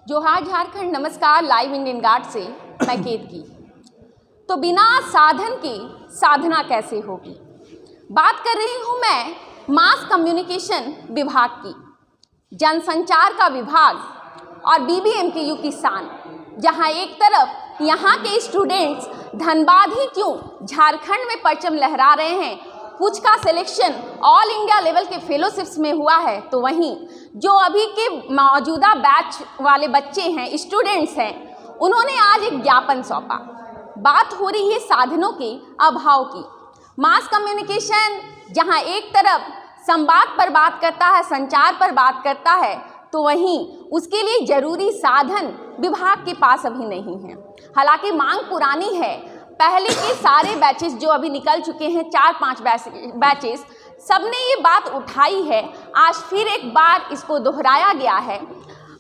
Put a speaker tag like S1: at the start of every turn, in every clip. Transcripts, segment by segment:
S1: जोहार झारखंड, नमस्कार। Live Indian guard से मैं केतकी। तो बिना साधन के साधना कैसे होगी, बात कर रही हूँ मैं मास कम्युनिकेशन विभाग की, जनसंचार का विभाग और BBMKU की शान। जहाँ एक तरफ यहाँ के स्टूडेंट्स धनबाद ही क्यों झारखंड में परचम लहरा रहे हैं, कुछ का सिलेक्शन ऑल इंडिया लेवल के फेलोशिप्स में हुआ है, तो वहीं जो अभी के मौजूदा बैच वाले बच्चे हैं, स्टूडेंट्स हैं, उन्होंने आज एक ज्ञापन सौंपा। बात हो रही है साधनों के अभाव की। मास कम्युनिकेशन जहां एक तरफ संवाद पर बात करता है, संचार पर बात करता है, तो वहीं उसके लिए जरूरी साधन विभाग के पास अभी नहीं है। हालांकि मांग पुरानी है, पहले के सारे बैचेस जो अभी निकल चुके हैं, 4-5 बैचेस, सबने ये बात उठाई है। आज फिर एक बार इसको दोहराया गया है।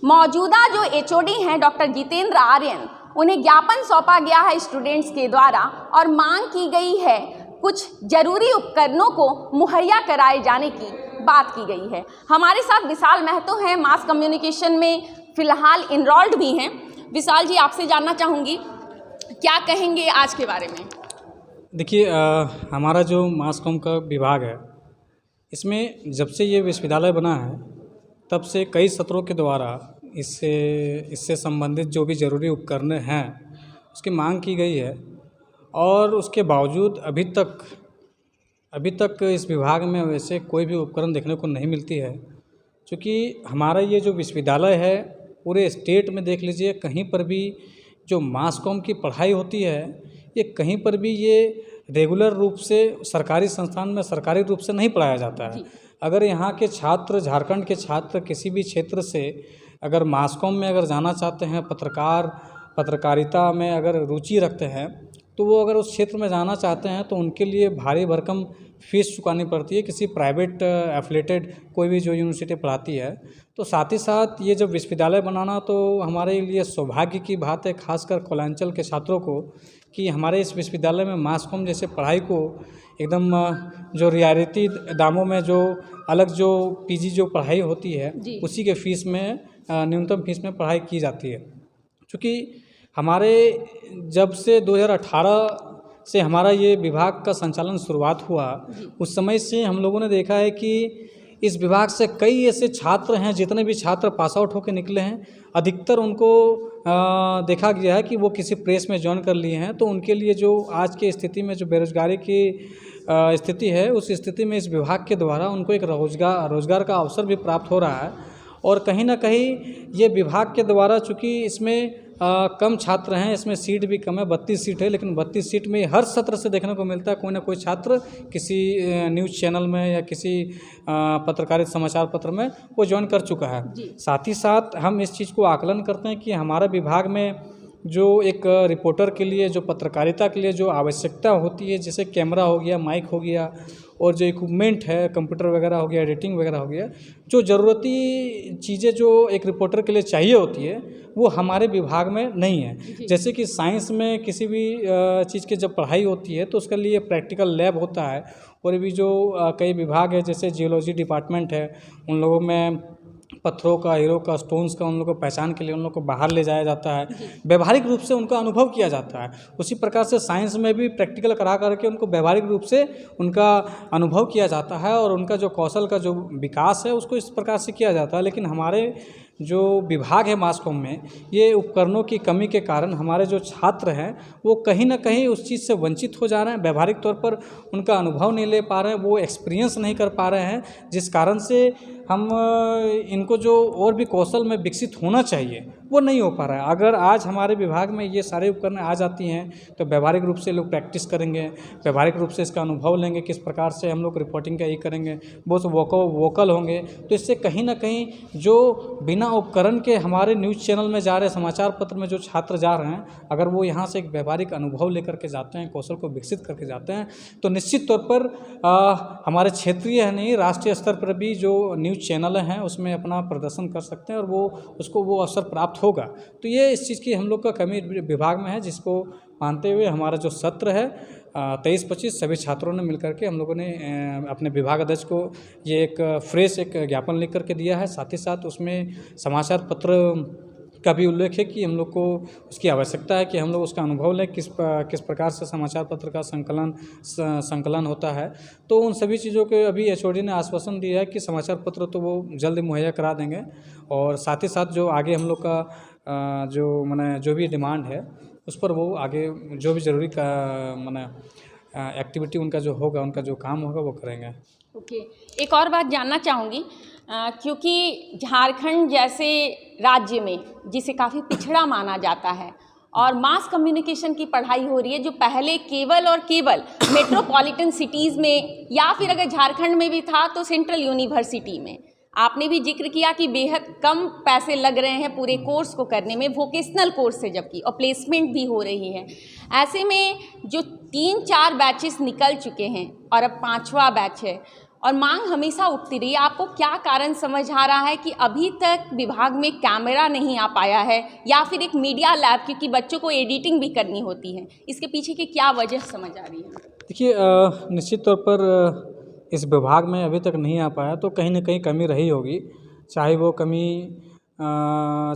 S1: मौजूदा जो HOD हैं डॉक्टर जितेंद्र आर्यन, उन्हें ज्ञापन सौंपा गया है स्टूडेंट्स के द्वारा और मांग की गई है कुछ जरूरी उपकरणों को मुहैया कराए जाने की बात की गई है। हमारे साथ विशाल महतो हैं, मास कम्युनिकेशन में फिलहाल इनरोल्ड भी हैं। विशाल जी, आपसे जानना चाहूँगी, क्या कहेंगे आज के बारे में?
S2: देखिए, हमारा जो मास कॉम का विभाग है, इसमें जब से ये विश्वविद्यालय बना है तब से कई सत्रों के द्वारा इससे संबंधित जो भी ज़रूरी उपकरण हैं उसकी मांग की गई है, और उसके बावजूद अभी तक इस विभाग में वैसे कोई भी उपकरण देखने को नहीं मिलती है। क्योंकि हमारा ये जो विश्वविद्यालय है, पूरे स्टेट में देख लीजिए, कहीं पर भी जो मास कॉम की पढ़ाई होती है, ये कहीं पर भी ये रेगुलर रूप से सरकारी संस्थान में सरकारी रूप से नहीं पढ़ाया जाता है। अगर यहाँ के छात्र, झारखंड के छात्र किसी भी क्षेत्र से अगर मास कॉम में अगर जाना चाहते हैं, पत्रकारिता में अगर रुचि रखते हैं, तो वो अगर उस क्षेत्र में जाना चाहते हैं तो उनके लिए भारी भरकम फीस चुकानी पड़ती है किसी प्राइवेट एफिलेटेड कोई भी जो यूनिवर्सिटी पढ़ाती है। तो साथ ही साथ ये जब विश्वविद्यालय बनाना तो हमारे लिए सौभाग्य की बात है, खासकर कोलांचल के छात्रों को, कि हमारे इस विश्वविद्यालय में मास कॉम जैसे पढ़ाई को एकदम जो रियायती दामों में जो अलग जो PG जो पढ़ाई होती है उसी के फीस में, न्यूनतम फीस में पढ़ाई की जाती है। क्योंकि हमारे जब से 2018 से हमारा ये विभाग का संचालन शुरुआत हुआ, उस समय से हम लोगों ने देखा है कि इस विभाग से कई ऐसे छात्र हैं, जितने भी छात्र पास आउट होकर निकले हैं, अधिकतर उनको देखा गया है कि वो किसी प्रेस में ज्वाइन कर लिए हैं। तो उनके लिए जो आज की स्थिति में जो बेरोजगारी की स्थिति है, उस स्थिति में इस विभाग के द्वारा उनको एक रोजगार का अवसर भी प्राप्त हो रहा है। और कहीं ना कहीं ये विभाग के द्वारा, चूँकि इसमें कम छात्र हैं, इसमें सीट भी कम है, 32 सीट है, लेकिन 32 सीट में हर सत्र से देखने को मिलता है कोई ना कोई छात्र किसी न्यूज़ चैनल में या किसी पत्रकारिता समाचार पत्र में वो ज्वाइन कर चुका है। साथ ही साथ हम इस चीज़ को आकलन करते हैं कि हमारा विभाग में जो एक रिपोर्टर के लिए, जो पत्रकारिता के लिए जो आवश्यकता होती है, जैसे कैमरा हो गया, माइक हो गया, और जो इक्विपमेंट है, कंप्यूटर वगैरह हो गया, एडिटिंग वगैरह हो गया, जो ज़रूरती चीज़ें जो एक रिपोर्टर के लिए चाहिए होती है, वो हमारे विभाग में नहीं है। जैसे कि साइंस में किसी भी चीज़ की जब पढ़ाई होती है तो उसके लिए प्रैक्टिकल लैब होता है, और भी जो कई विभाग है, जैसे जियोलॉजी डिपार्टमेंट है, उन लोगों में पत्थरों का, हीरो का, स्टोन्स का, उन लोगों को पहचान के लिए उन लोगों को बाहर ले जाया जाता है, व्यवहारिक रूप से उनका अनुभव किया जाता है। उसी प्रकार से साइंस में भी प्रैक्टिकल करा करके उनको व्यवहारिक रूप से उनका अनुभव किया जाता है, और उनका जो कौशल का जो विकास है उसको इस प्रकार से किया जाता है। लेकिन हमारे जो विभाग है मास कॉम में, ये उपकरणों की कमी के कारण हमारे जो छात्र हैं वो कहीं ना कहीं उस चीज़ से वंचित हो जा रहे हैं, व्यवहारिक तौर पर उनका अनुभव नहीं ले पा रहे हैं, वो एक्सपीरियंस नहीं कर पा रहे हैं, जिस कारण से हम इनको जो और भी कौशल में विकसित होना चाहिए वो नहीं हो पा रहा है। अगर आज हमारे विभाग में ये सारे उपकरण आ जाती हैं तो व्यवहारिक रूप से लोग प्रैक्टिस करेंगे, व्यवहारिक रूप से इसका अनुभव लेंगे, किस प्रकार से हम लोग रिपोर्टिंग का ये करेंगे, बहुत वोकल होंगे। तो इससे कहीं ना कहीं जो बिना उपकरण के हमारे न्यूज़ चैनल में जा रहे, समाचार पत्र में जो छात्र जा रहे हैं, अगर वो यहाँ से एक व्यवहारिक अनुभव लेकर के जाते हैं, कौशल को विकसित करके जाते हैं, तो निश्चित तौर पर हमारे क्षेत्रीय नहीं, राष्ट्रीय स्तर पर भी जो न्यूज़ चैनल हैं उसमें अपना प्रदर्शन कर सकते हैं, और वो अवसर प्राप्त होगा। तो ये इस चीज़ की हम लोग का कमी विभाग में है, जिसको मानते हुए हमारा जो सत्र है 23-25 सभी छात्रों ने मिलकर के हम लोगों ने अपने विभाग अध्यक्ष को ये एक फ्रेश एक ज्ञापन लिख करके दिया है। साथ ही साथ उसमें समाचार पत्र का भी उल्लेख है कि हम लोग को उसकी आवश्यकता है कि हम लोग उसका अनुभव लें, किस प्रकार से समाचार पत्र का संकलन होता है। तो उन सभी चीज़ों के अभी एचओडी ने आश्वासन दिया है कि समाचार पत्र तो वो जल्द मुहैया करा देंगे, और साथ ही साथ जो आगे हम लोग का जो माने जो भी डिमांड है उस पर वो आगे जो भी ज़रूरी का माने एक्टिविटी उनका जो होगा, उनका जो काम होगा वो करेंगे।
S1: ओके, एक और बात जानना चाहूँगी, क्योंकि झारखंड जैसे राज्य में जिसे काफ़ी पिछड़ा माना जाता है और मास कम्युनिकेशन की पढ़ाई हो रही है, जो पहले केवल और केवल मेट्रोपॉलिटन सिटीज़ में या फिर अगर झारखंड में भी था तो सेंट्रल यूनिवर्सिटी में। आपने भी जिक्र किया कि बेहद कम पैसे लग रहे हैं पूरे कोर्स को करने में, वोकेशनल कोर्स से जबकि, और प्लेसमेंट भी हो रही है। ऐसे में जो 3-4 बैचेस निकल चुके हैं और अब 5वां बैच है और मांग हमेशा उठती रही है, आपको क्या कारण समझ आ रहा है कि अभी तक विभाग में कैमरा नहीं आ पाया है, या फिर एक मीडिया लैब, क्योंकि बच्चों को एडिटिंग भी करनी होती है, इसके पीछे की क्या वजह समझ आ रही है?
S2: देखिए, निश्चित तौर पर इस विभाग में अभी तक नहीं आ पाया तो कहीं ना कहीं कमी रही होगी, चाहे वो कमी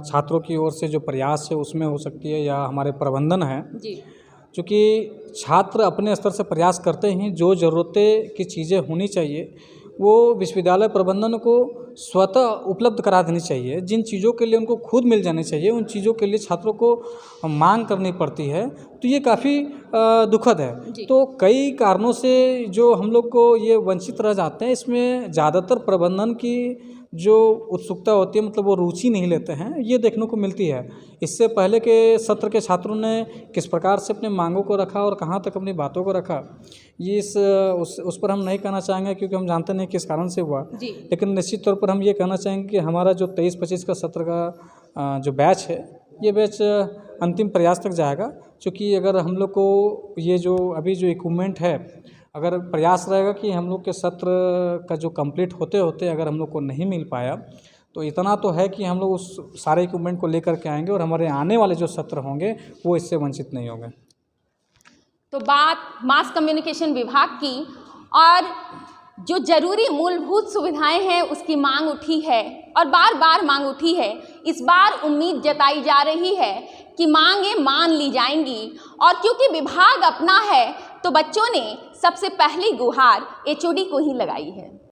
S2: छात्रों की ओर से जो प्रयास है उसमें हो सकती है, या हमारे प्रबंधन है
S1: जी।
S2: क्योंकि छात्र अपने स्तर से प्रयास करते हैं, जो ज़रूरतें की चीज़ें होनी चाहिए वो विश्वविद्यालय प्रबंधन को स्वतः उपलब्ध करा देनी चाहिए। जिन चीज़ों के लिए उनको खुद मिल जानी चाहिए, उन चीज़ों के लिए छात्रों को मांग करनी पड़ती है, तो ये काफ़ी दुखद है। तो कई कारणों से जो हम लोग को ये वंचित रह जाते हैं, इसमें ज़्यादातर प्रबंधन की जो उत्सुकता होती है, मतलब वो रुचि नहीं लेते हैं, ये देखने को मिलती है। इससे पहले के सत्र के छात्रों ने किस प्रकार से अपने मांगों को रखा और कहाँ तक अपनी बातों को रखा, ये उस पर हम नहीं कहना चाहेंगे, क्योंकि हम जानते नहीं किस कारण से हुआ। लेकिन निश्चित तौर पर हम ये कहना चाहेंगे कि हमारा जो 23-25 का सत्र का जो बैच है, ये बैच अंतिम प्रयास तक जाएगा। क्योंकि अगर हम लोग को ये जो अभी जो इक्विपमेंट है, अगर प्रयास रहेगा कि हम लोग के सत्र का जो कंप्लीट होते होते अगर हम लोग को नहीं मिल पाया, तो इतना तो है कि हम लोग उस सारे इक्विपमेंट को लेकर के आएंगे और हमारे आने वाले जो सत्र होंगे वो इससे वंचित नहीं होंगे।
S1: तो बात मास कम्युनिकेशन विभाग की, और जो जरूरी मूलभूत सुविधाएं हैं उसकी मांग उठी है और बार बार मांग उठी है। इस बार उम्मीद जताई जा रही है कि मांगें मान ली जाएंगी, और क्योंकि विभाग अपना है तो बच्चों ने सबसे पहली गुहार एचओडी को ही लगाई है।